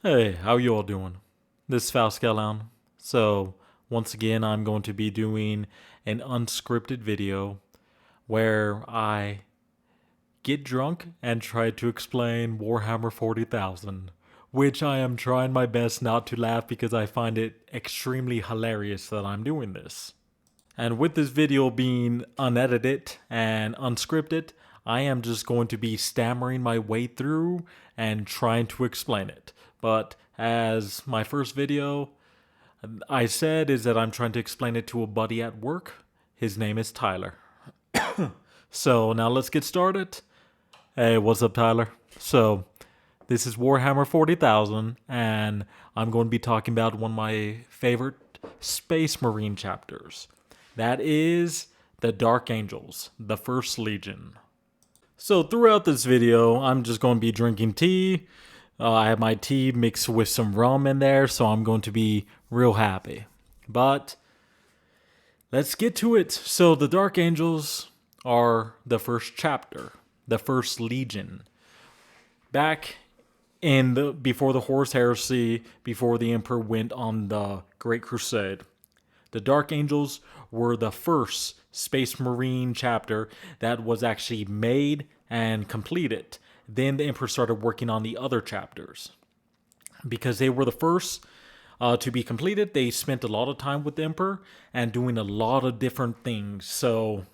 Hey, how you all doing? This is Fauskellan. So, once again, I'm going to be doing an unscripted video where I get drunk and try to explain Warhammer 40,000, which I am trying my best not to laugh because I find it extremely hilarious that I'm doing this. And with this video being unedited and unscripted, I am just going to be stammering my way through and trying to explain it. But as my first video I said is that I'm trying to explain it to a buddy at work. His name is Tyler. So now let's get started. Hey, what's up, Tyler? So this is Warhammer 40,000, and I'm going to be talking about one of my favorite Space Marine chapters. That is the Dark Angels, the First Legion. So throughout this video, I'm just going to be drinking tea. I have my tea mixed with some rum in there, so I'm going to be real happy. But let's get to it. So the Dark Angels are the first chapter, the First Legion. Back in before the Horus Heresy, before the Emperor went on the Great Crusade, the Dark Angels were the first Space Marine chapter that was actually made and completed. Then the Emperor started working on the other chapters. Because they were the first to be completed, they spent a lot of time with the Emperor and doing a lot of different things. So,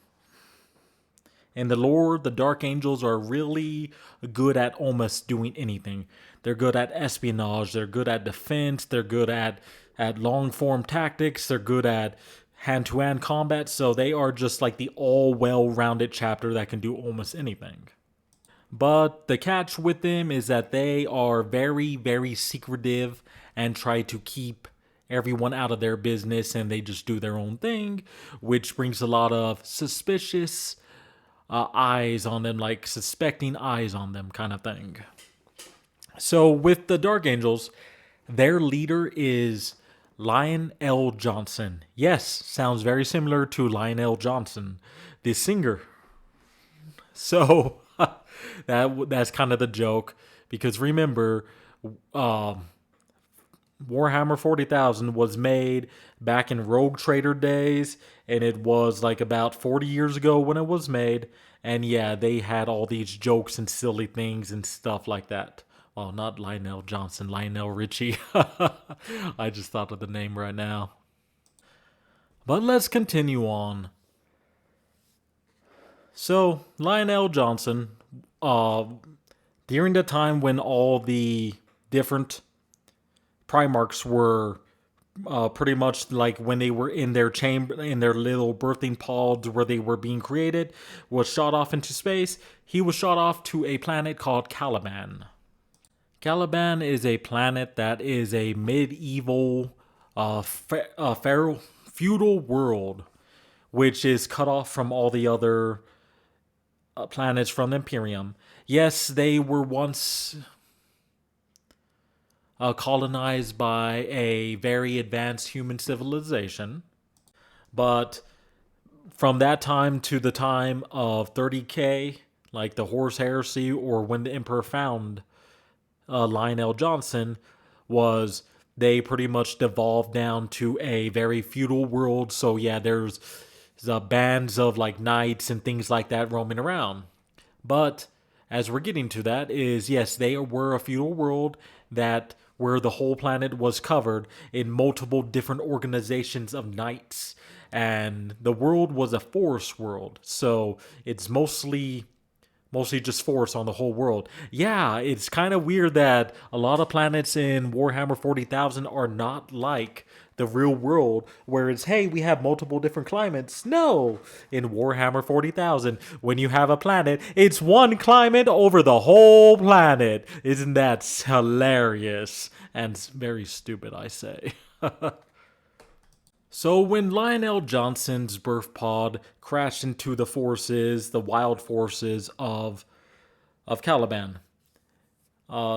in the lore, the Dark Angels are really good at almost doing anything. They're good at espionage, they're good at defense, they're good at long-form tactics, they're good at hand-to-hand combat, so they are just like the all well-rounded chapter that can do almost anything. But the catch with them is that they are very, very secretive and try to keep everyone out of their business, and they just do their own thing, which brings a lot of suspicious eyes on them, like suspecting eyes on them kind of thing. So with the Dark Angels, their leader is Lionel Johnson. Yes, sounds very similar to Lionel Johnson, the singer. So that's kind of the joke, because remember, Warhammer 40,000 was made back in Rogue Trader days, and it was like about 40 years ago when it was made. And yeah, they had all these jokes and silly things and stuff like that. Well, not Lionel Johnson, Lionel Richie. I just thought of the name right now. But let's continue on. So, Lionel Johnson, during the time when all the different Primarchs were pretty much like when they were in their chamber, in their little birthing pods where they were being created, was shot off into space. He was shot off to a planet called Caliban. Caliban is a planet that is a medieval feudal world, which is cut off from all the other planets from the Imperium. Yes, they were once colonized by a very advanced human civilization, but from that time to the time of 30K, like the Horus Heresy, or when the Emperor found Lionel Johnson, was they pretty much devolved down to a very feudal world. So yeah, there's the bands of like knights and things like that roaming around. But as we're getting to that is, yes, they were a feudal world that where the whole planet was covered in multiple different organizations of knights, and the world was a forest world, so it's mostly just forest on the whole world. Yeah, it's kind of weird that a lot of planets in Warhammer 40,000 are not like the real world, where it's, hey, we have multiple different climates. No, in Warhammer 40,000, when you have a planet, it's one climate over the whole planet. Isn't that hilarious? And very stupid, I say. So when Lionel Johnson's birth pod crashed into the forces, the wild forces of Caliban,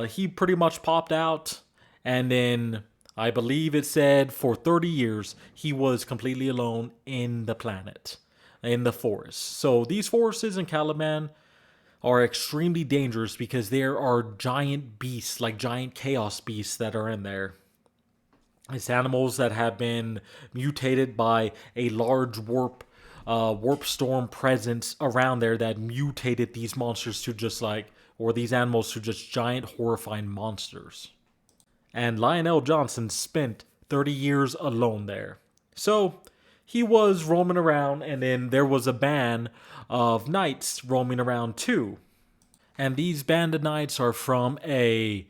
he pretty much popped out, and then I believe it said for 30 years he was completely alone in the planet, in the forest. So these forces in Caliban are extremely dangerous because there are giant beasts, like giant chaos beasts, that are in there. It's animals that have been mutated by a large warp storm presence around there that mutated these monsters to just like, or these animals to just giant horrifying monsters. And Lionel Johnson spent 30 years alone there. So he was roaming around, and then there was a band of knights roaming around too. And these band of knights are from a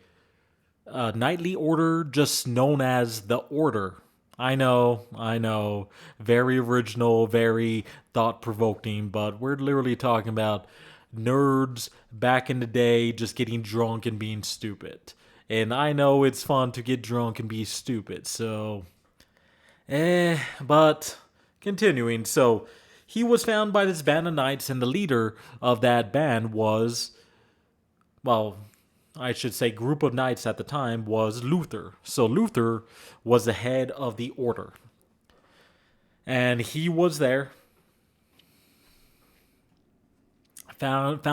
knightly order just known as the Order. I know. Very original, very thought provoking, but we're literally talking about nerds back in the day just getting drunk and being stupid. And I know it's fun to get drunk and be stupid, so. But continuing. So he was found by this band of knights, and the leader of that band was, well, I should say group of knights at the time was Luther. So Luther was the head of the order. And he was there. Found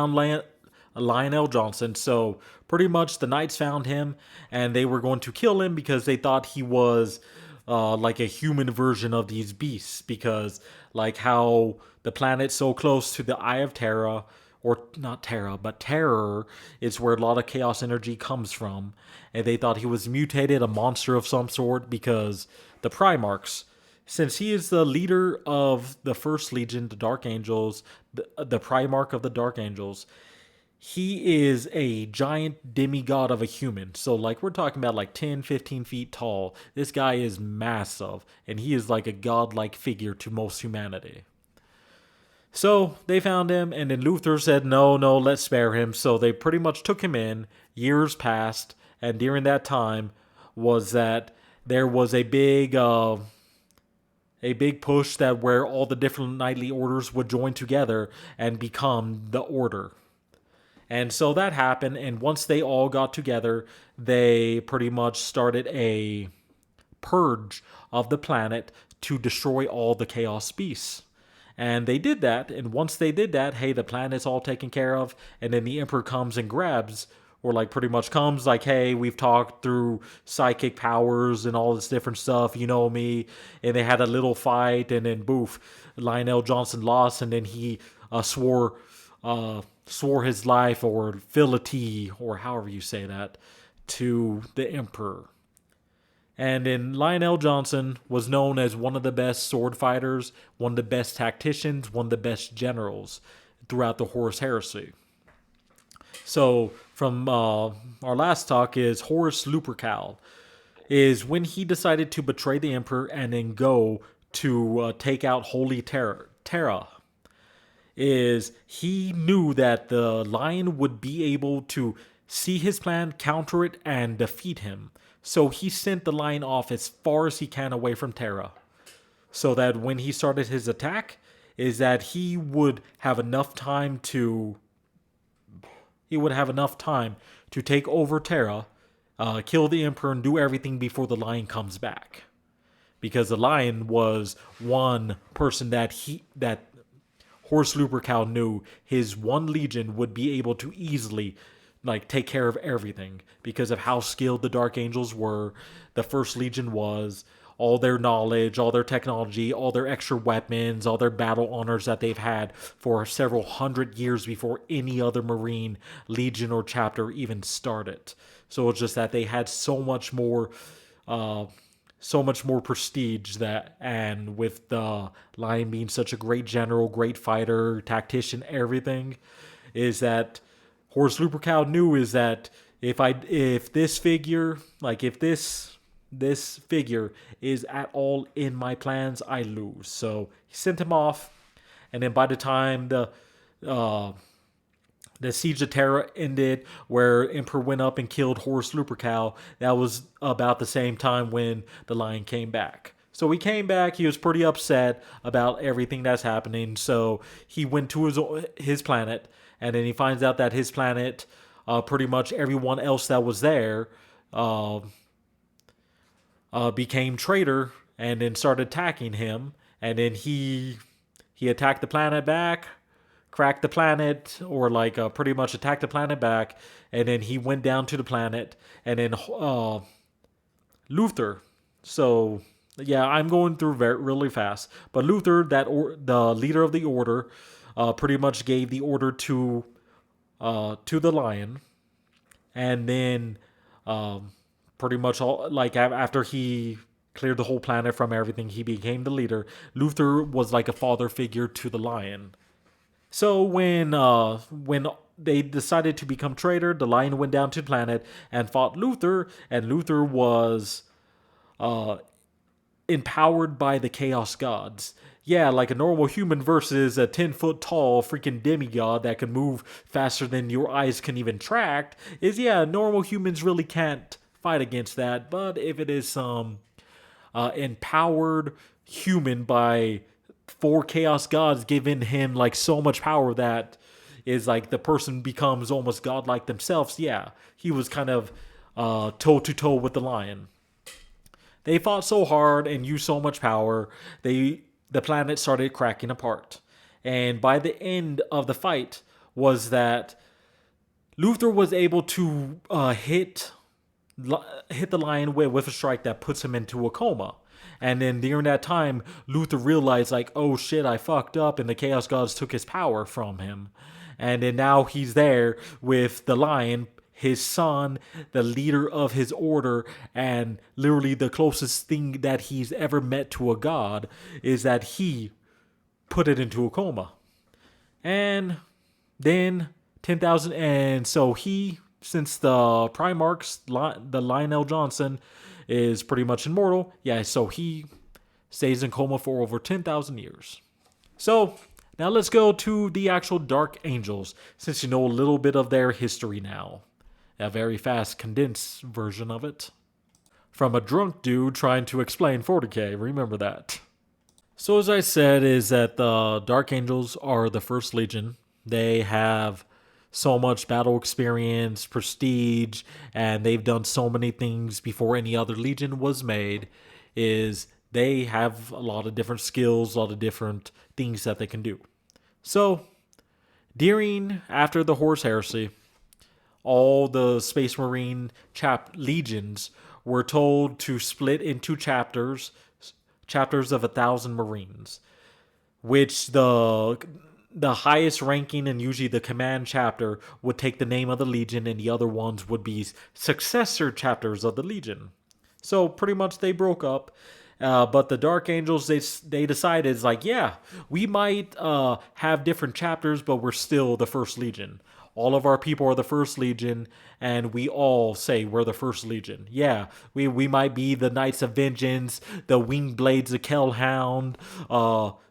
Lionel Johnson. So pretty much the knights found him, and they were going to kill him because they thought he was like a human version of these beasts. Because like how the planet's so close to the Eye of Terra, or not Terra, but Terror is where a lot of chaos energy comes from. And they thought he was mutated, a monster of some sort, because the Primarchs, since he is the leader of the First Legion, the Dark Angels, the Primarch of the Dark Angels, he is a giant demigod of a human. So, like, we're talking about like 10, 15 feet tall. This guy is massive, and he is like a godlike figure to most humanity. So they found him, and then Luther said, no, let's spare him. So they pretty much took him in. Years passed, and during that time was that there was a big push that where all the different knightly orders would join together and become the order. And so that happened, and once they all got together, they pretty much started a purge of the planet to destroy all the chaos beasts. And they did that, and once they did that, hey, the planet's all taken care of, and then the Emperor comes and grabs, or like pretty much comes like, hey, we've talked through psychic powers and all this different stuff, you know me, and they had a little fight, and then boof, Lionel Johnson lost, and then he swore his life or fealty, or however you say that, to the Emperor. And then Lionel Johnson was known as one of the best sword fighters, one of the best tacticians, one of the best generals throughout the Horus Heresy. So from our last talk is Horus Lupercal, is when he decided to betray the Emperor and then go to take out Holy Terra, is he knew that the Lion would be able to see his plan, counter it, and defeat him. So he sent the Lion off as far as he can away from Terra, so that when he started his attack, is that he would have enough time to take over Terra, kill the Emperor, and do everything before the Lion comes back. Because the Lion was one person that Horus Lupercal knew his one legion would be able to easily like take care of everything because of how skilled the Dark Angels were, the First Legion was, all their knowledge, all their technology, all their extra weapons, all their battle honors that they've had for several hundred years before any other Marine Legion or chapter even started. So it's just that they had so much more prestige, that, and with the Lion being such a great general, great fighter, tactician, everything, is that Horus Lupercal knew is that if this figure is at all in my plans, I lose. So he sent him off, and then by the time the Siege of Terra ended, where Emperor went up and killed Horus Lupercal, that was about the same time when the Lion came back. So he came back, he was pretty upset about everything that's happening, so he went to his planet, and then he finds out that his planet, pretty much everyone else that was there, became traitor, and then started attacking him, and then he attacked the planet back, cracked the planet, or like pretty much attacked the planet back, and then he went down to the planet, and then Luther. So yeah, I'm going through really fast. But Luther, the leader of the order, pretty much gave the order to the lion, and then pretty much all like after he cleared the whole planet from everything, he became the leader. Luther was like a father figure to the lion. So when they decided to become traitor, the lion went down to the planet and fought Luther, and Luther was uh, empowered by the chaos gods. Yeah, like a normal human versus a 10-foot tall freaking demigod that can move faster than your eyes can even track. Is yeah, normal humans really can't fight against that. But if it is some empowered human by four chaos gods giving him like so much power that is like the person becomes almost godlike themselves, yeah, he was kind of toe to toe with the lion. They fought so hard and used so much power, the planet started cracking apart. And by the end of the fight was that Luther was able to hit the lion with a strike that puts him into a coma. And then during that time, Luther realized, like, oh shit, I fucked up, and the Chaos Gods took his power from him. And then now he's there with the lion, his son, the leader of his order, and literally the closest thing that he's ever met to a god is that he put it into a coma. And then 10,000, and so he, since the Primarchs, the Lionel Johnson, is pretty much immortal, yeah, so he stays in coma for over 10,000 years. So now let's go to the actual Dark Angels, since you know a little bit of their history now. A very fast, condensed version of it. From a drunk dude trying to explain 40k, remember that. So as I said, is that the Dark Angels are the first legion. They have so much battle experience, prestige, and they've done so many things before any other legion was made. Is they have a lot of different skills, a lot of different things that they can do. So after the Horus Heresy, all the Space Marine legions were told to split into chapters of 1,000 Marines, which the highest ranking and usually the command chapter would take the name of the legion, and the other ones would be successor chapters of the legion. So pretty much they broke up. But the Dark Angels, they decided, it's like, yeah, we might have different chapters, but we're still the First Legion. All of our people are the First Legion, and we all say we're the First Legion. Yeah, we might be the Knights of Vengeance, the Winged Blades of Kellhound,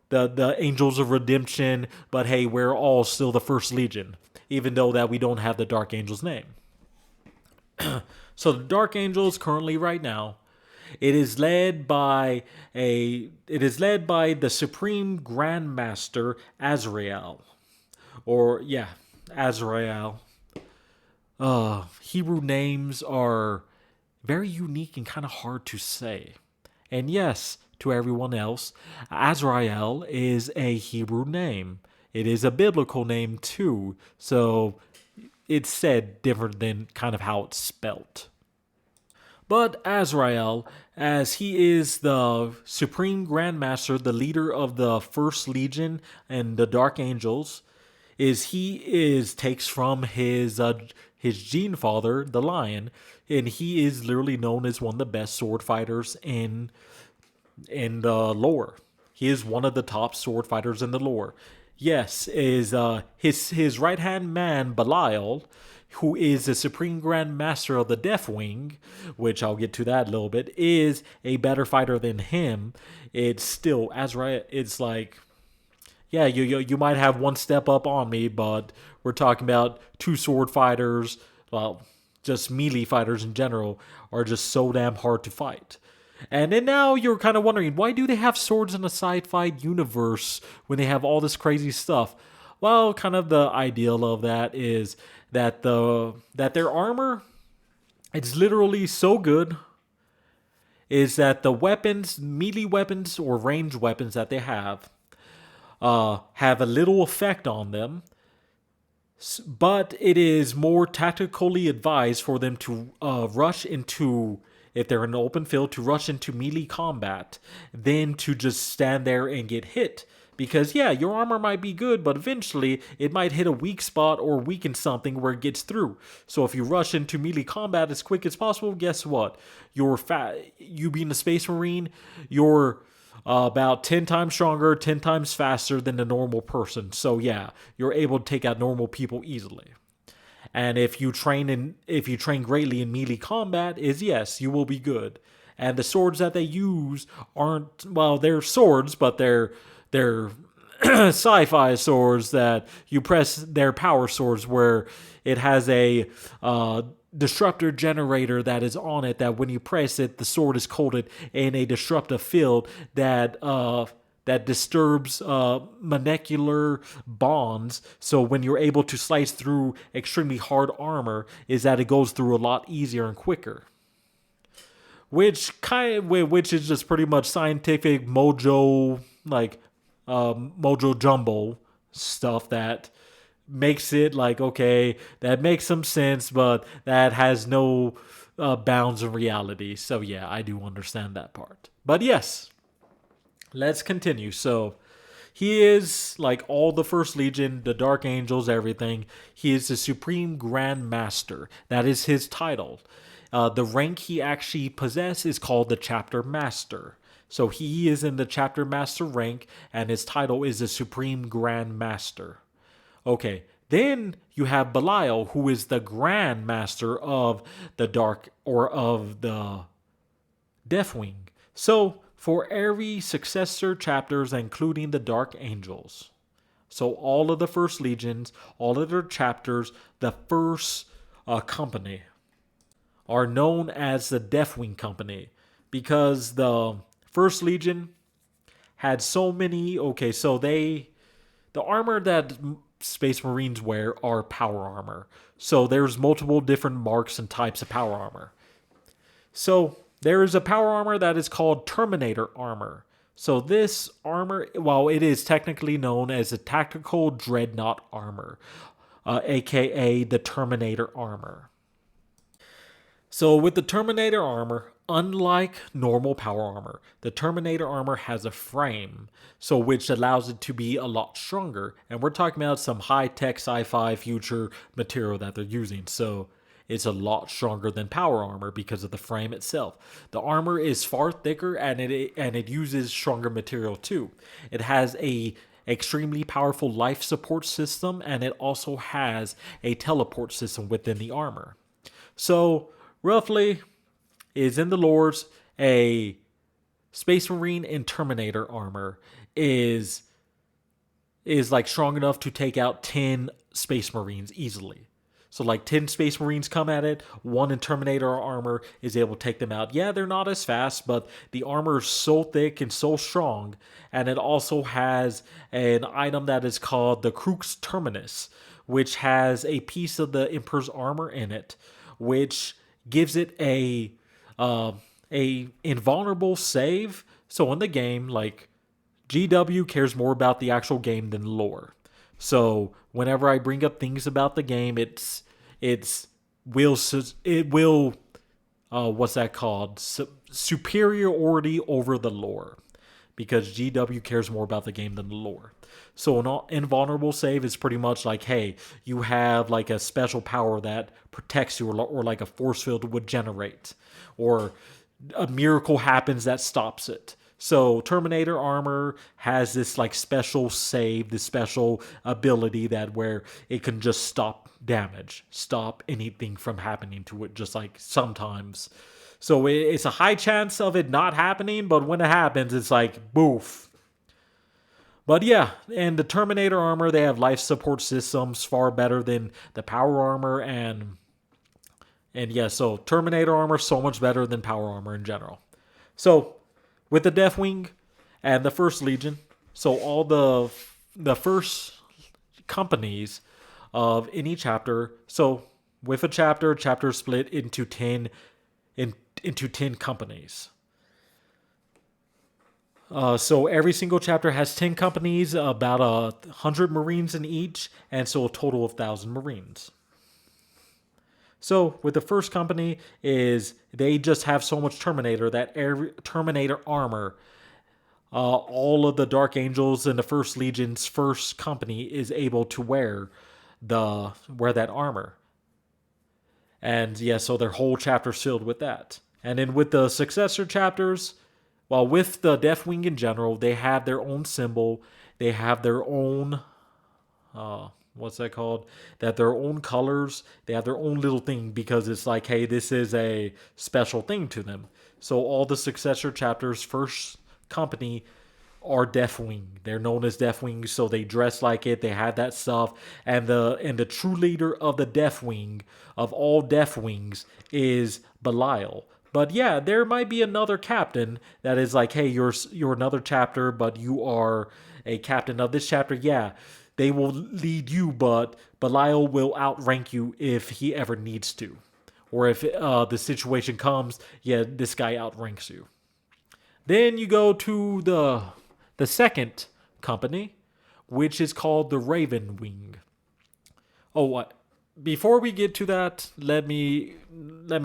the Angels of Redemption, but hey, we're all still the First Legion, even though that we don't have the Dark Angels name. So the Dark Angels currently right now, it is led by the Supreme Grand Master Azrael. Or yeah, Azrael. Hebrew names are very unique and kind of hard to say. And yes, to everyone else, Azrael is a Hebrew name. It is a biblical name too, so it's said different than kind of how it's spelt. But Azrael, as he is the Supreme Grand Master, the leader of the First Legion and the Dark Angels, takes from his gene father, the Lion, and he is literally known as one of the best sword fighters in the lore. He is one of the top sword fighters in the lore. Yes, is his right hand man Belial, who is the Supreme Grand Master of the Death Wing, which I'll get to that a little bit, is a better fighter than him. It's still Azrael. It's like, yeah, you might have one step up on me, but we're talking about two sword fighters. Well, just melee fighters in general are just so damn hard to fight. And then now you're kind of wondering, why do they have swords in a sci-fi universe when they have all this crazy stuff? Well, kind of the ideal of that is that their armor, it's literally so good, is that the weapons, melee weapons or ranged weapons that they have, have a little effect on them, but it is more tactically advised for them to rush into, if they're in an open field, to rush into melee combat than to just stand there and get hit. Because, yeah, your armor might be good, but eventually it might hit a weak spot or weaken something where it gets through. So if you rush into melee combat as quick as possible, guess what? You being a Space Marine, you're about 10 times stronger, 10 times faster than a normal person. So yeah, you're able to take out normal people easily. And if you train greatly in melee combat, is yes, you will be good. And the swords that they use aren't, well, they're swords, but they're sci-fi swords that you press. Their power swords where it has a disruptor generator that is on it, that when you press it, the sword is coated in a disruptive field that disturbs molecular bonds. So when you're able to slice through extremely hard armor, is that it goes through a lot easier and quicker. Which is just pretty much scientific mojo, like mojo jumbo stuff that makes it like, okay, that makes some sense, but that has no bounds in reality. So yeah, I do understand that part. But yes, let's continue. So he is, like all the First Legion, the Dark Angels, everything, he is the Supreme Grand Master. That is his title. The rank he actually possesses is called the Chapter Master. So he is in the Chapter Master rank, and his title is the Supreme Grand Master. Okay, then you have Belial, who is the Grand Master of the Dark, or of the Deathwing. So for every successor chapters, including the Dark Angels. So all of the First Legions, all of their chapters, the first company, are known as the Deathwing Company, because the First Legion had so many. Okay, so the armor that Space Marines wear are power armor. So there's multiple different marks and types of power armor. So there is a power armor that is called Terminator armor. So this armor, while it is technically known as a tactical dreadnought armor, aka the Terminator armor. So with the Terminator armor, unlike normal power armor, the Terminator armor has a frame, so which allows it to be a lot stronger. And we're talking about some high-tech sci-fi future material that they're using. So it's a lot stronger than power armor because of the frame itself. The armor is far thicker, and it uses stronger material too. It has a extremely powerful life support system, and it also has a teleport system within the armor. So roughly, is in the lores, a Space Marine in Terminator armor is like strong enough to take out 10 Space Marines easily. So like 10 Space Marines come at it, one in Terminator armor is able to take them out. Yeah, they're not as fast, but the armor is so thick and so strong, and it also has an item that is called the Crux Terminus, which has a piece of the Emperor's armor in it, which gives it a invulnerable save. So in the game, like, GW cares more about the actual game than lore. So whenever I bring up things about the game, it will what's that called? Superiority over the lore, because GW cares more about the game than the lore. So an invulnerable save is pretty much like, hey, you have like a special power that protects you, or like a force field would generate, or a miracle happens that stops it. So Terminator armor has this like special save, this special ability that where it can just stop damage, stop anything from happening to it, just like sometimes. So it's a high chance of it not happening, but when it happens, it's like boof. But yeah, and the Terminator armor, they have life support systems far better than the power armor, and yeah, so Terminator armor so much better than power armor in general. So with the Deathwing and the First Legion, so all the first companies of any chapter. So with a chapter split into 10 companies. So every single chapter has 10 companies, about 100 Marines in each, and so a total of 1,000 Marines. So with the first company is they just have so much Terminator that every Terminator armor, all of the Dark Angels in the First Legion's first company is able to wear that armor. And yeah, so their whole chapter's filled with that. And then with the successor chapters, well, with the Deathwing in general, they have their own symbol. They have their own, what's that called? That their own colors. They have their own little thing because it's like, hey, this is a special thing to them. So all the successor chapters, first company, are Deathwing. They're known as Deathwing, so they dress like it. They have that stuff, and the true leader of the Deathwing of all Deathwings is Belial. But yeah, there might be another captain that is like, hey, you're another chapter, but you are a captain of this chapter. Yeah, they will lead you, but Belial will outrank you if he ever needs to, or if the situation comes. Yeah, this guy outranks you. Then you go to the second company, which is called the Raven Wing. Oh, what? Before we get to that, let me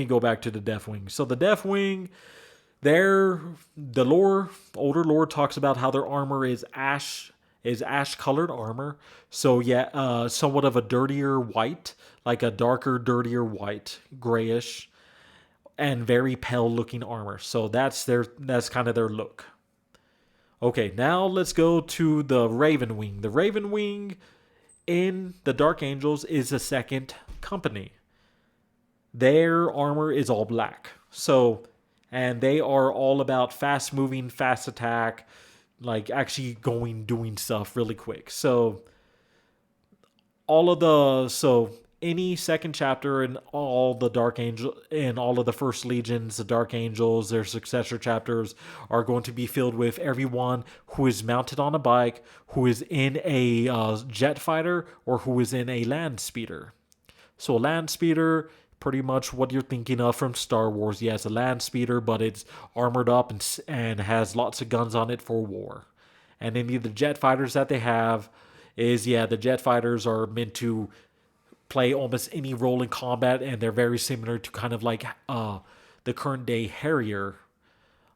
go back to the Deathwing. So the Deathwing, the older lore talks about how their armor is ash colored armor. So yeah, somewhat of a dirtier white, like a darker, dirtier white, grayish, and very pale looking armor. So that's kind of their look. Okay, now let's go to the Raven Wing. The Raven Wing in the Dark Angels is the second company. Their armor is all black. So, and they are all about fast moving, fast attack, like actually doing stuff really quick. So, any second chapter in all the Dark Angel in all of the First Legions, the Dark Angels, their successor chapters are going to be filled with everyone who is mounted on a bike, who is in a jet fighter, or who is in a land speeder. So a land speeder, pretty much what you're thinking of from Star Wars. Yeah, it's a land speeder, but it's armored up and has lots of guns on it for war. And any of the jet fighters that they have is, yeah, the jet fighters are meant to play almost any role in combat, and they're very similar to kind of like the current day Harrier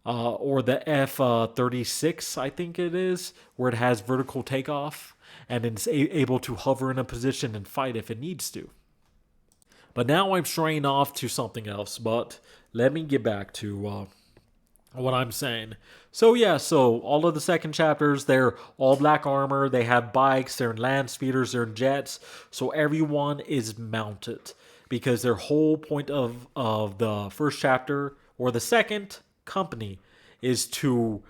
or the F-36, I think it is, where it has vertical takeoff and it's able to hover in a position and fight if it needs to. But now I'm straying off to something else, but let me get back to what I'm saying. So yeah, so all of the second chapters, they're all black armor, they have bikes, they're in land speeders, they're in jets, so everyone is mounted. Because their whole point of the first chapter, or the second company, is to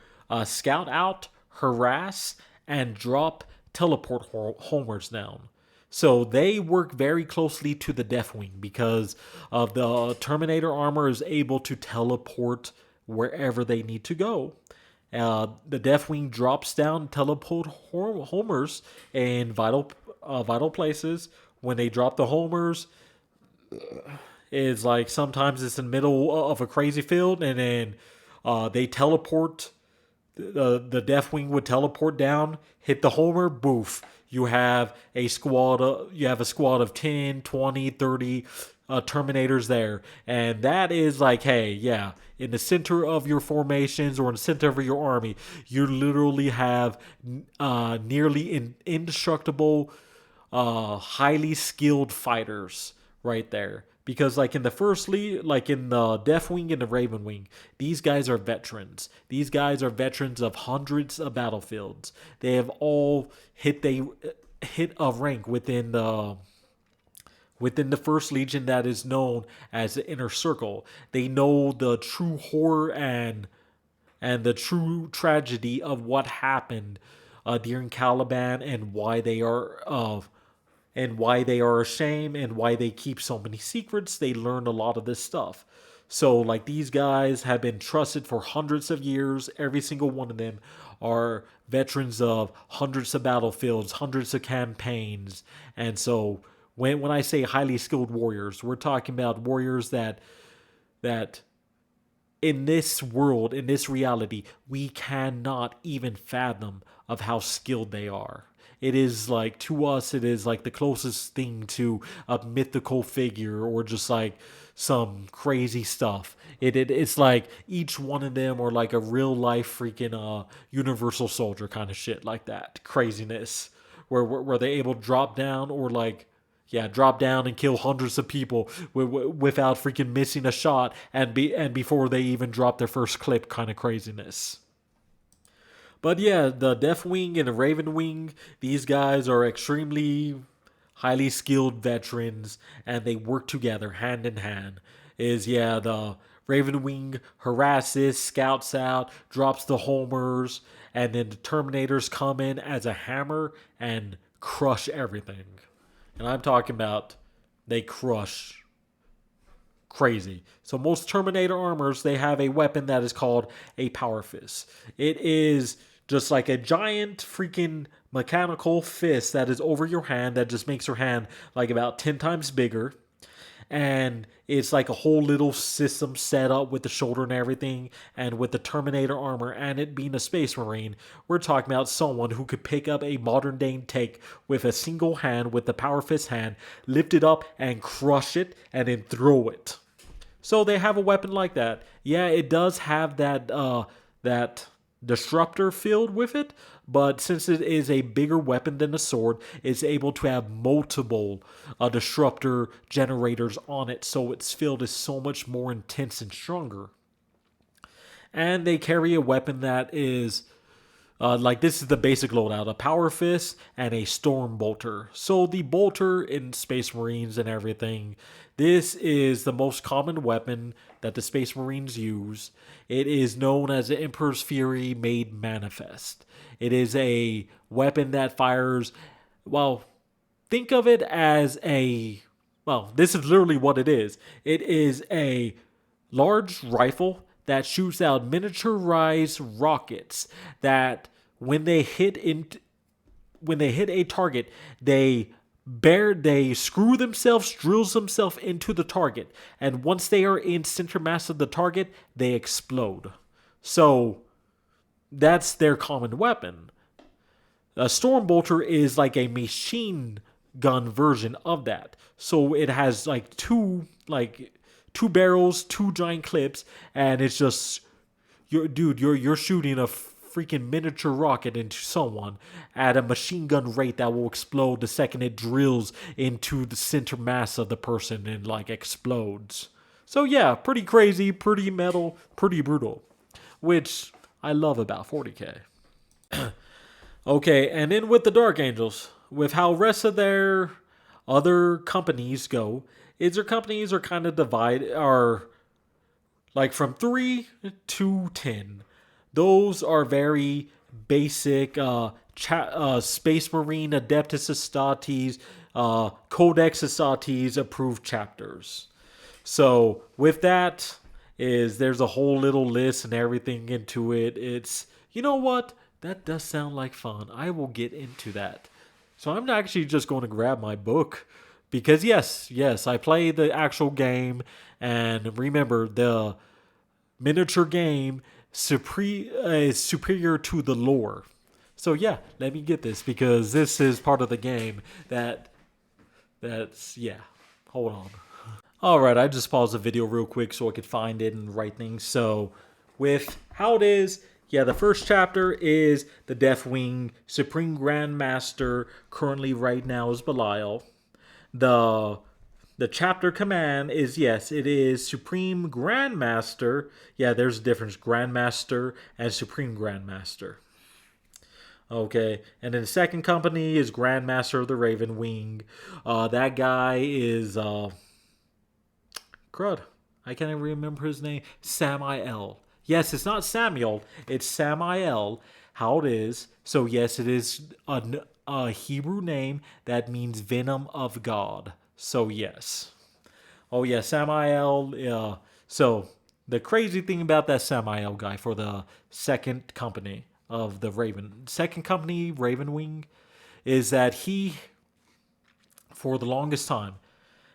scout out, harass, and drop teleport homers down. So they work very closely to the Deathwing because of the Terminator armor is able to teleport wherever they need to go. The Deathwing drops down teleport homers in vital places. When they drop the homers, it's like sometimes it's in the middle of a crazy field, and then they teleport. The Deathwing would teleport down, hit the homer, boof. You have a squad of 10, 20, 30 Terminators there. And that is like, hey, yeah, in the center of your formations or in the center of your army, you literally have nearly indestructible, highly skilled fighters right there. Because like in the like in the Deathwing and the Raven Wing, these guys are veterans. These guys are veterans of hundreds of battlefields. They have all hit a rank within the First Legion that is known as the Inner Circle. They know the true horror and the true tragedy of what happened during Caliban, and why they are ashamed and why they keep so many secrets. They learned a lot of this stuff. So like these guys have been trusted for hundreds of years. Every single one of them are veterans of hundreds of battlefields, hundreds of campaigns. And so when I say highly skilled warriors, we're talking about warriors that in this world, in this reality, we cannot even fathom of how skilled they are. It is like, to us, it is like the closest thing to a mythical figure or just like some crazy stuff. It's like each one of them are like a real life freaking universal soldier kind of shit, like that craziness where they able to drop down or like, yeah, drop down and kill hundreds of people without freaking missing a shot, and before they even drop their first clip, kind of craziness. But yeah, the Deathwing and the Ravenwing, these guys are extremely highly skilled veterans, and they work together hand in hand. Is, yeah, the Ravenwing harasses, scouts out, drops the homers, and then the Terminators come in as a hammer and crush everything. And I'm talking about they crush crazy. So most Terminator armors, they have a weapon that is called a Power Fist. It is just like a giant freaking mechanical fist that is over your hand that just makes your hand like about 10 times bigger. And it's like a whole little system set up with the shoulder and everything, and with the Terminator armor and it being a Space Marine, we're talking about someone who could pick up a modern day tank with a single hand, with the Power Fist hand, lift it up and crush it and then throw it. So they have a weapon like that. Yeah, it does have that disruptor field with it, but since it is a bigger weapon than a sword, it's able to have multiple disruptor generators on it, so its field is so much more intense and stronger. And they carry a weapon that is like, this is the basic loadout: a Power Fist and a Storm Bolter. So the Bolter in Space Marines and everything, this is the most common weapon that the Space Marines use. It is known as the Emperor's Fury made manifest. It is a weapon that fires, well, think of it as a, well, this is literally what it is. It is a large rifle that shoots out miniaturized rockets that when they hit a target, they screw themselves, drills themselves into the target, and once they are in center mass of the target, they explode. So that's their common weapon. A Stormbolter is like a machine gun version of that. So it has like two barrels, two giant clips, and it's just, you're shooting a freaking miniature rocket into someone at a machine gun rate that will explode the second it drills into the center mass of the person and like explodes. So yeah, pretty crazy, pretty metal, pretty brutal, which I love about 40K. Okay, and then with the Dark Angels, with how rest of their other companies go, is their companies are kind of divided, are like from 3 to 10. Those are very basic Space Marine Adeptus Astartes, Codex Astartes approved chapters. So with that, there's a whole little list and everything into it. It's, you know what? That does sound like fun. I will get into that. So I'm actually just going to grab my book because yes, I play the actual game, and remember, the miniature game is superior to the lore. So yeah, let me get this because this is part of the game that's yeah. Hold on. All right, I just paused the video real quick so I could find it and write things. So with how it is, yeah, the first chapter is the Deathwing. Supreme Grandmaster currently right now is Belial. The chapter command is, yes, it is Supreme Grandmaster. Yeah, there's a difference. Grandmaster and Supreme Grandmaster. Okay, and then the second company is Grandmaster of the Raven Wing. That guy is crud. I can't even remember his name. Samael. Yes, it's not Samuel. It's Samael. How it is. So yes, it is a Hebrew name that means venom of God. So yes. Oh yeah, Samael. So the crazy thing about that Samael guy for the second company of the second company, Ravenwing, is that he, for the longest time,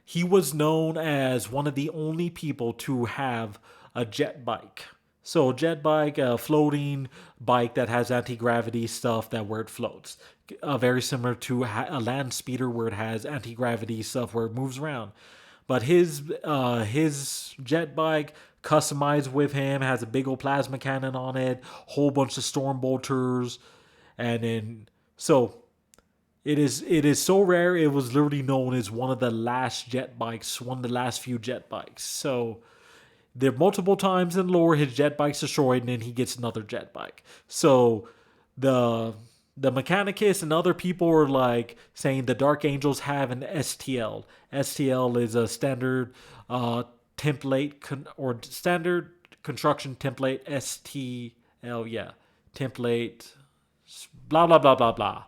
he was known as one of the only people to have a jet bike. So a jet bike, a floating bike that has anti-gravity stuff that where it floats. Very similar to a land speeder where it has anti-gravity stuff where it moves around. But his jet bike customized with him has a big old plasma cannon on it, whole bunch of storm bolters, and then so it is so rare. It was literally known as one of the last jet bikes, one of the last few jet bikes. So there multiple times in lore his jet bike's destroyed and then he gets another jet bike. So the the Mechanicus and other people are like saying the Dark Angels have an STL. STL is a standard or standard construction template. STL, yeah, template. Blah blah blah blah blah.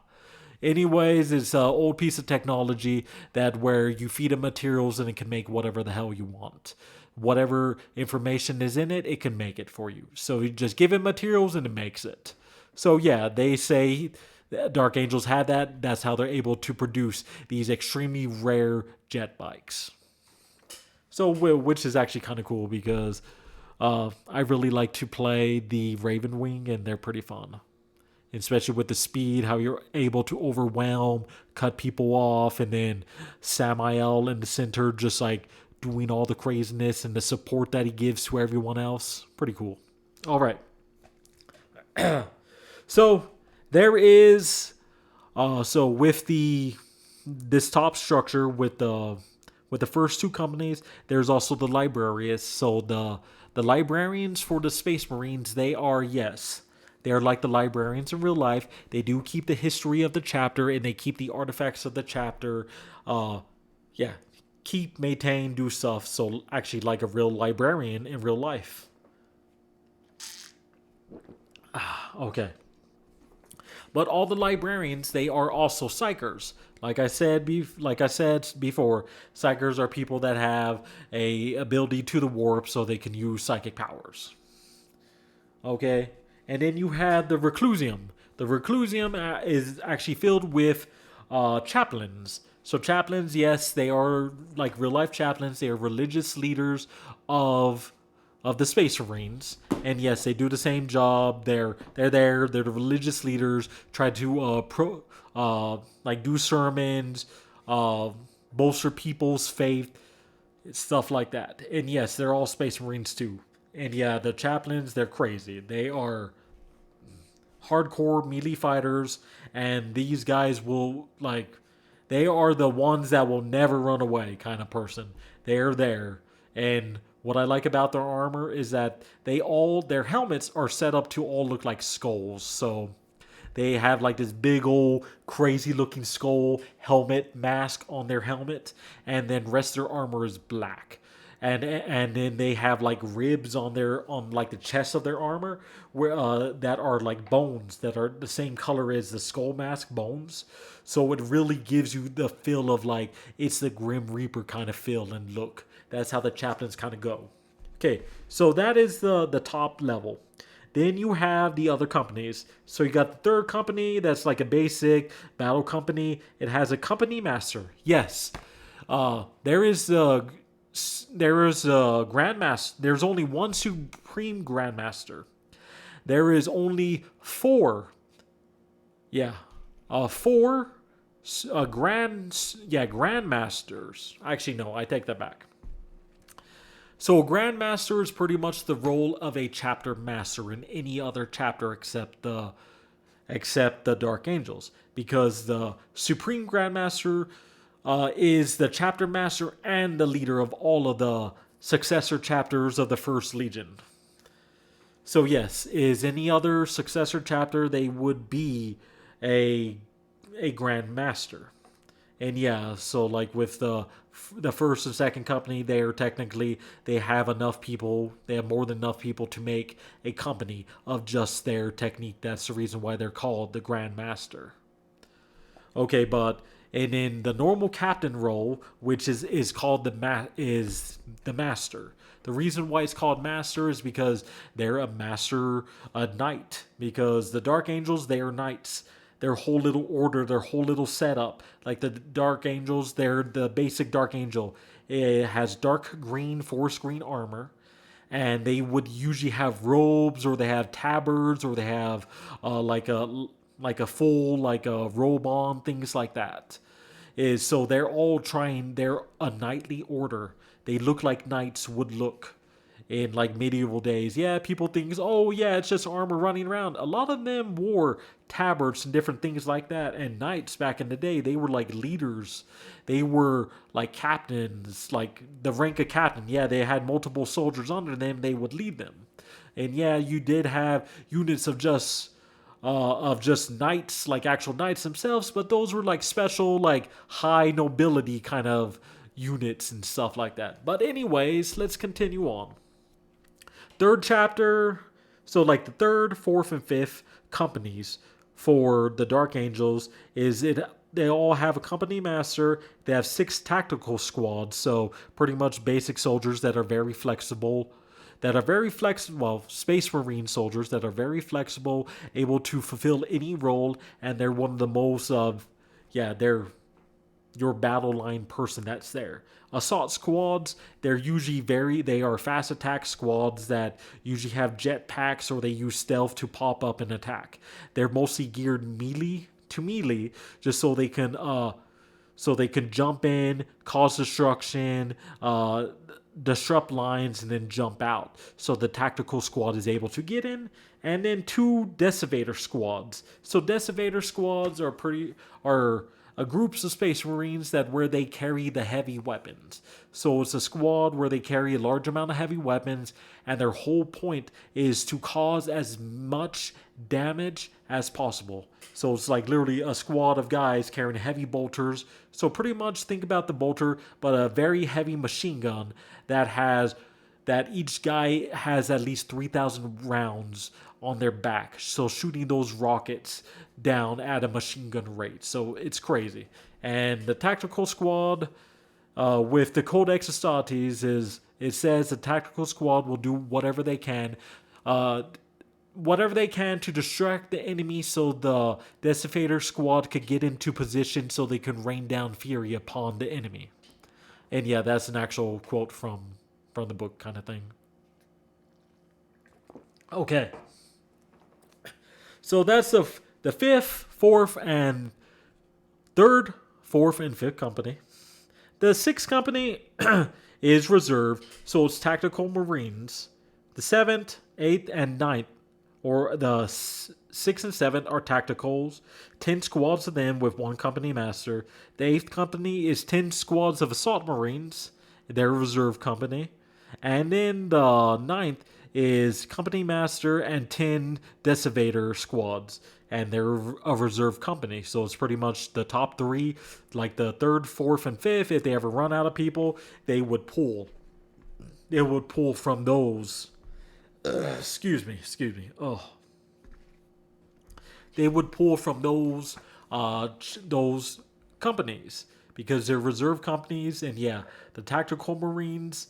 Anyways, it's an old piece of technology that where you feed it materials and it can make whatever the hell you want. Whatever information is in it, it can make it for you. So you just give it materials and it makes it. So yeah, they say Dark Angels had that. That's how they're able to produce these extremely rare jet bikes. So which is actually kind of cool because I really like to play the Raven Wing and they're pretty fun, especially with the speed, how you're able to overwhelm, cut people off, and then Samael in the center just like doing all the craziness and the support that he gives to everyone else. Pretty cool. All right. So there is so with this top structure with the first two companies, there's also the librarians. So the librarians for the Space Marines, they are, yes, they're like the librarians in real life. They do keep the history of the chapter and they keep the artifacts of the chapter. Yeah, keep, maintain, do stuff. So actually, like a real librarian in real life. Okay. But all the librarians, they are also psychers. Like I said before, psychers are people that have a ability to the warp, so they can use psychic powers. Okay, and then you have the Reclusium. The Reclusium is actually filled with chaplains. So chaplains, yes, they are like real life chaplains. They are religious leaders of of the Space Marines, and yes, they do the same job. They're there. They're the religious leaders. Try to like do sermons, uh, bolster people's faith, stuff like that. And yes, they're all Space Marines too. And yeah, the chaplains, they're crazy. They are hardcore melee fighters, and these guys will like they are the ones that will never run away kind of person. They're there. And what I like about their armor is that their helmets are set up to all look like skulls. So they have like this big old crazy looking skull helmet mask on their helmet, and then rest of their armor is black. And then they have like ribs on like the chest of their armor where that are like bones that are the same color as the skull mask bones. So it really gives you the feel of like it's the Grim Reaper kind of feel and look. That's how the chaplains kind of go. Okay, so that is the top level. Then you have the other companies. So you got the third company that's like a basic battle company. It has a company master. Yes, there is a grandmaster. There's only one supreme grandmaster. There is only four. Yeah, four. Grandmasters. Actually, no, I take that back. So a grandmaster is pretty much the role of a chapter master in any other chapter except the Dark Angels, because the Supreme Grandmaster is the chapter master and the leader of all of the successor chapters of the First Legion. So yes, is any other successor chapter, they would be a Grand Master. And yeah, so like with the first and second company, they have enough people. They have more than enough people to make a company of just their technique. That's the reason why they're called the Grand Master. Okay, but and in the normal captain role, which is called is the master. The reason why it's called master is because they're a knight. Because the Dark Angels, they are knights. Their whole little order, their whole little setup, like the Dark Angels, they're the basic Dark Angel. It has dark green, forest green armor. and they would usually have robes, or they have tabards, or they have like a full like a robe on, things like that. Is so they're all trying. They're a knightly order. They look like knights would look in like medieval days. Yeah, people think, oh yeah, it's just armor running around. A lot of them wore tabards and different things like that. And knights back in the day, they were like leaders. They were like captains, like the rank of captain. Yeah, they had multiple soldiers under them. They would lead them. And yeah, you did have units of just knights, like actual knights themselves, but those were like special, like high nobility kind of units and stuff like that. But anyways, let's continue on. Third chapter, so like the third, fourth, and fifth companies for the Dark Angels is it. They all have a company master. They have 6 tactical squads, so pretty much basic soldiers that are very flexible. That are very flexible, well, Space Marine soldiers that are very flexible, able to fulfill any role, and they're one of the most yeah, they're your battle line person that's there. Assault squads, they are fast attack squads that usually have jetpacks, or they use stealth to pop up and attack. They're mostly geared melee, just so they can jump in, cause destruction, disrupt lines, and then jump out. So the tactical squad is able to get in, and then 2 decivator squads. So decivator squads are groups of space marines that where they carry the heavy weapons. So it's a squad where they carry a large amount of heavy weapons, and their whole point is to cause as much damage as possible. So it's like literally a squad of guys carrying heavy bolters. So pretty much think about the bolter, but a very heavy machine gun that each guy has at least 3,000 rounds on their back. So shooting those rockets down at a machine gun rate. So it's crazy. And the tactical squad with the Codex Astartes is it says the tactical squad will do whatever they can to distract the enemy, so the Decimator squad could get into position so they can rain down fury upon the enemy. And yeah, that's an actual quote from the book kind of thing. Okay. So that's the fifth, fourth, and third, fourth, and fifth company. The sixth company is reserve, so it's tactical marines. The seventh, eighth, and ninth, or the sixth and seventh, are tacticals. 10 squads of them with 1 company master. The eighth company is 10 squads of assault marines. They're a reserve company. And then the ninth is company master and 10 decivator squads, and they're a reserve company. So it's pretty much the top 3, like the third, fourth, and fifth. If they ever run out of people, they would pull. They would pull from those. Excuse me. Oh, they would pull from those companies because they're reserve companies, and yeah, the tactical marines.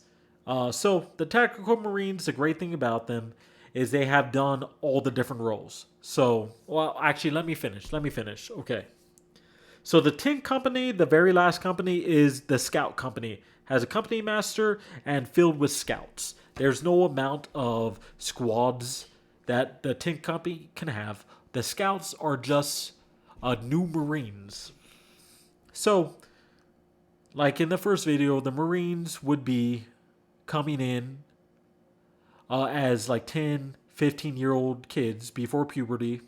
So the tactical marines, the great thing about them is they have done all the different roles. So, well, actually, let me finish. Okay. So the 10th company, the very last company, is the scout company. Has a company master and filled with scouts. There's no amount of squads that the 10th company can have. The scouts are just new marines. So, like in the first video, the marines would be coming in as like 10, 15-year-old kids before puberty,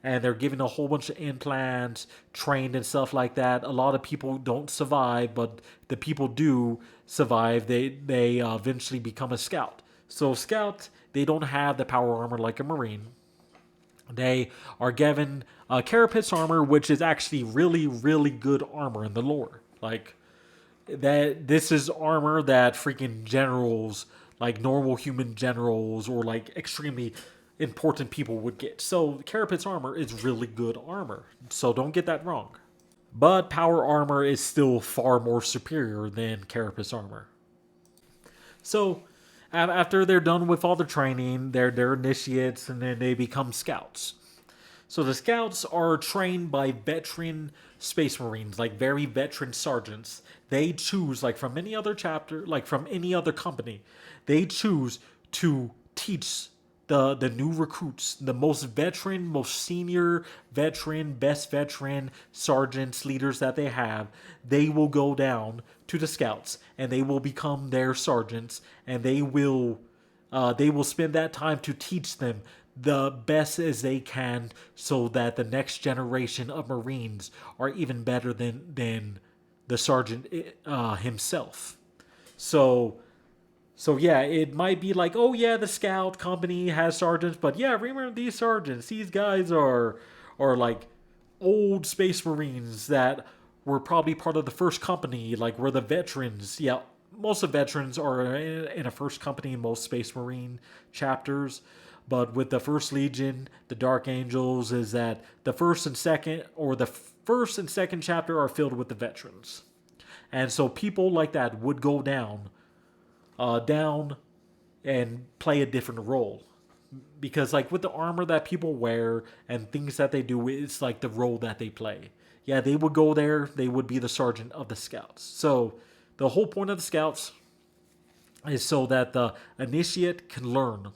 and they're given a whole bunch of implants, trained and stuff like that. A lot of people don't survive, but the people do survive. They eventually become a scout. So scout, they don't have the power armor like a marine. They are given carapace armor, which is actually really, really good armor in the lore. Like that, this is armor that freaking generals, like normal human generals or like extremely important people would get. So carapace armor is really good armor. So don't get that wrong. But power armor is still far more superior than carapace armor. So after they're done with all the training, they're initiates, and then they become scouts. So the scouts are trained by veteran space marines, like very veteran sergeants. They choose, like from any other chapter, like from any other company, they choose to teach the new recruits, the most veteran, most senior veteran, best veteran sergeants, leaders that they have. They will go down to the scouts and they will become their sergeants, and they will spend that time to teach them the best as they can, so that the next generation of Marines are even better than the sergeant himself. So so yeah, it might be like, oh yeah, the scout company has sergeants, but yeah, remember these sergeants. These guys are like old space marines that were probably part of the first company, like we're the veterans. Yeah, most of veterans are in a first company in most space marine chapters. But with the first legion, the Dark Angels, is that the first and second chapter are filled with the veterans. And so people like that would go down and play a different role, because like with the armor that people wear and things that they do, it's like the role that they play. Yeah, they would go there, they would be the sergeant of the scouts. So the whole point of the scouts is so that the initiate can learn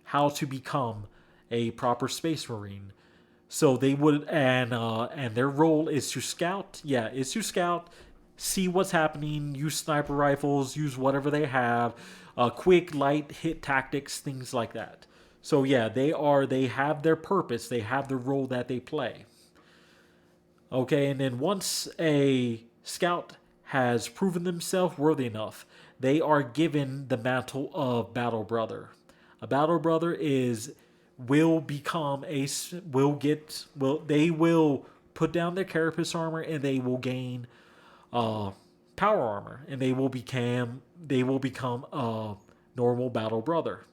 how to become a proper space marine. So they would, and their role is to scout. Yeah, is to scout, see what's happening, use sniper rifles, use whatever they have, quick light hit tactics, things like that. So yeah, they have their purpose, they have the role that they play. Okay, and then once a scout has proven themselves worthy enough, they are given the mantle of battle brother. A battle brother is will become a will get will they will put down their carapace armor and they will gain uh, power armor, and they will become a normal battle brother.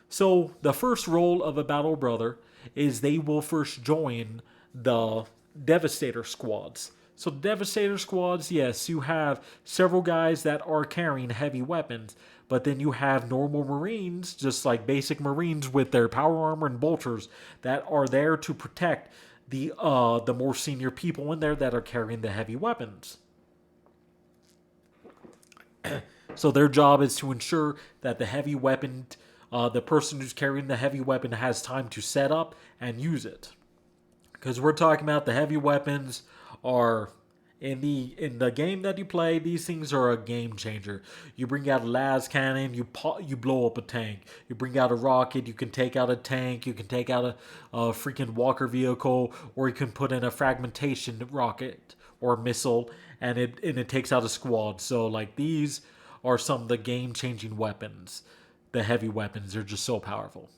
So the first role of a battle brother is they will first join the Devastator squads. So Devastator squads, yes, you have several guys that are carrying heavy weapons, but then you have normal Marines, just like basic Marines with their power armor and bolters, that are there to protect the more senior people in there that are carrying the heavy weapons. So their job is to ensure that the person who's carrying the heavy weapon has time to set up and use it. Because we're talking about the heavy weapons are in the game that you play. These things are a game changer. You bring out a las cannon, you blow up a tank. You bring out a rocket, you can take out a tank. You can take out a freaking walker vehicle, or you can put in a fragmentation rocket or missile, and it takes out a squad. So like these are some of the game changing weapons. The heavy weapons are just so powerful.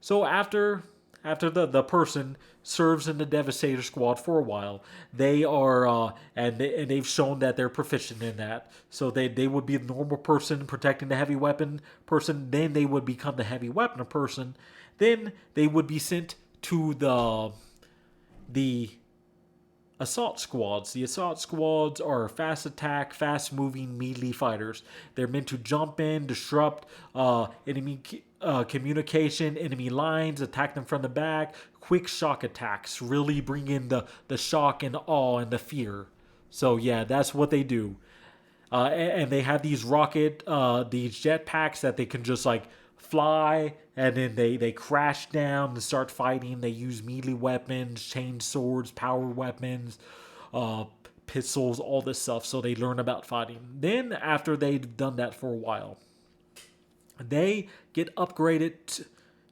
So after the person serves in the Devastator squad for a while, they are and they've shown that they're proficient in that. So they would be the normal person protecting the heavy weapon person. Then they would become the heavy weapon person. Then they would be sent to the assault squads. The assault squads are fast attack, fast moving melee fighters. They're meant to jump in, disrupt enemy communication, enemy lines, attack them from the back. Quick shock attacks really bring in the shock and awe and the fear. So yeah, that's what they do. And they have these these jetpacks that they can just like fly, and then they crash down and start fighting. They use melee weapons, chain swords, power weapons, uh, pistols, all this stuff. So they learn about fighting. Then after they've done that for a while, they get upgraded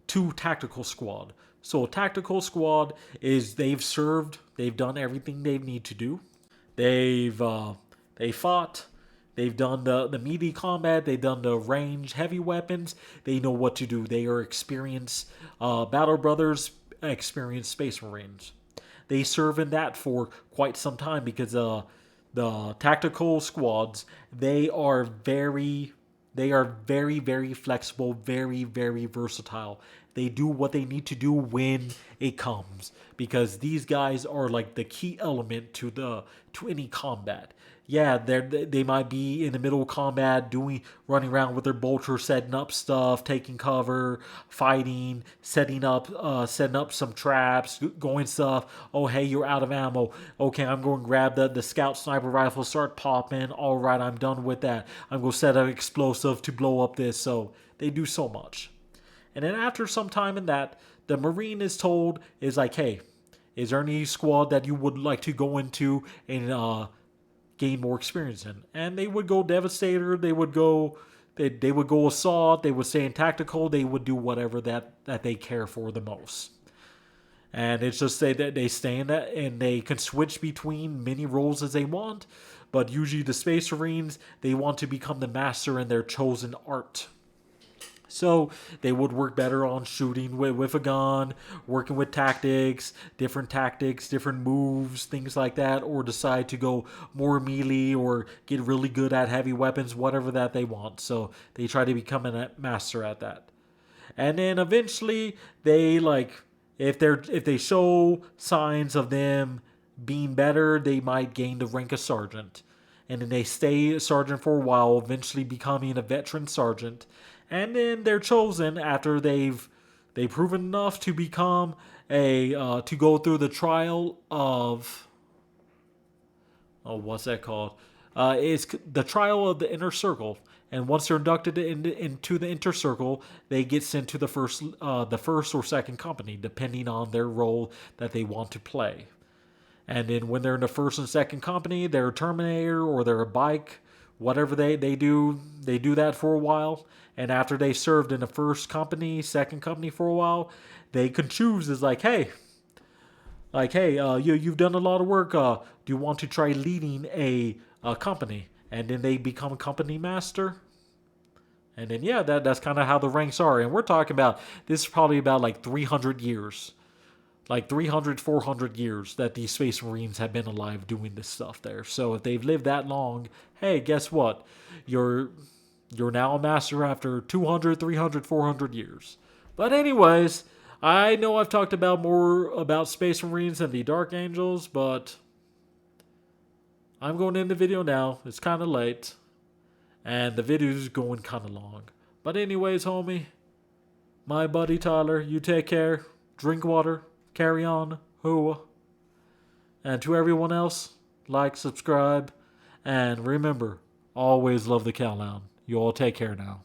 to tactical squad. So a tactical squad is they've done everything they need to do. They fought. They've done the melee combat. They've done the range heavy weapons. They know what to do. They are experienced battle brothers, experienced space marines. They serve in that for quite some time, because the tactical squads, they are very, very flexible, very, very versatile. They do what they need to do when it comes, because these guys are like the key element to any combat. yeah, they might be in the middle of combat, running around with their bolter, setting up stuff, taking cover, fighting, setting up some traps, going stuff. Oh, hey, you're out of ammo. Okay, I'm going to grab the scout sniper rifle, start popping. All right, I'm done with that. I'm going to set an explosive to blow up this. So they do so much. And then after some time in that, the Marine is like, hey, is there any squad that you would like to go into and gain more experience in? And they would go Devastator, they would go Assault, they would stay in Tactical, they would do whatever that they care for the most. And it's just that they stay in that and they can switch between many roles as they want. But usually the Space Marines, they want to become the master in their chosen art. So they would work better on shooting with a gun, working with tactics, different moves, things like that, or decide to go more melee or get really good at heavy weapons, whatever that they want. So they try to become a master at that. And then eventually they if they show signs of them being better, they might gain the rank of sergeant. And then they stay a sergeant for a while, eventually becoming a veteran sergeant. And then they're chosen after they've proven enough to become to go through the trial of what's that called? It's the trial of the inner circle. And once they're inducted into the inner circle, they get sent to the first or second company, depending on their role that they want to play. And then when they're in the first and second company, they're a Terminator or they're a bike, whatever they do that for a while. And after they served in the first company, second company for a while, they can choose is you've done a lot of work. Do you want to try leading a company? And then they become a company master. And then yeah, that's kind of how the ranks are. And we're talking about this is probably about like 300 years. Like 300, 400 years that these Space Marines have been alive doing this stuff there. So if they've lived that long, hey, guess what? You're now a master after 200, 300, 400 years. But anyways, I know I've talked about more about Space Marines than the Dark Angels, but I'm going to end the video now. It's kind of late. And the video's going kind of long. But anyways, homie, my buddy Tyler, you take care. Drink water. Carry on. Hoo. And to everyone else, like, subscribe, and remember, always love the Cowlown. You all take care now.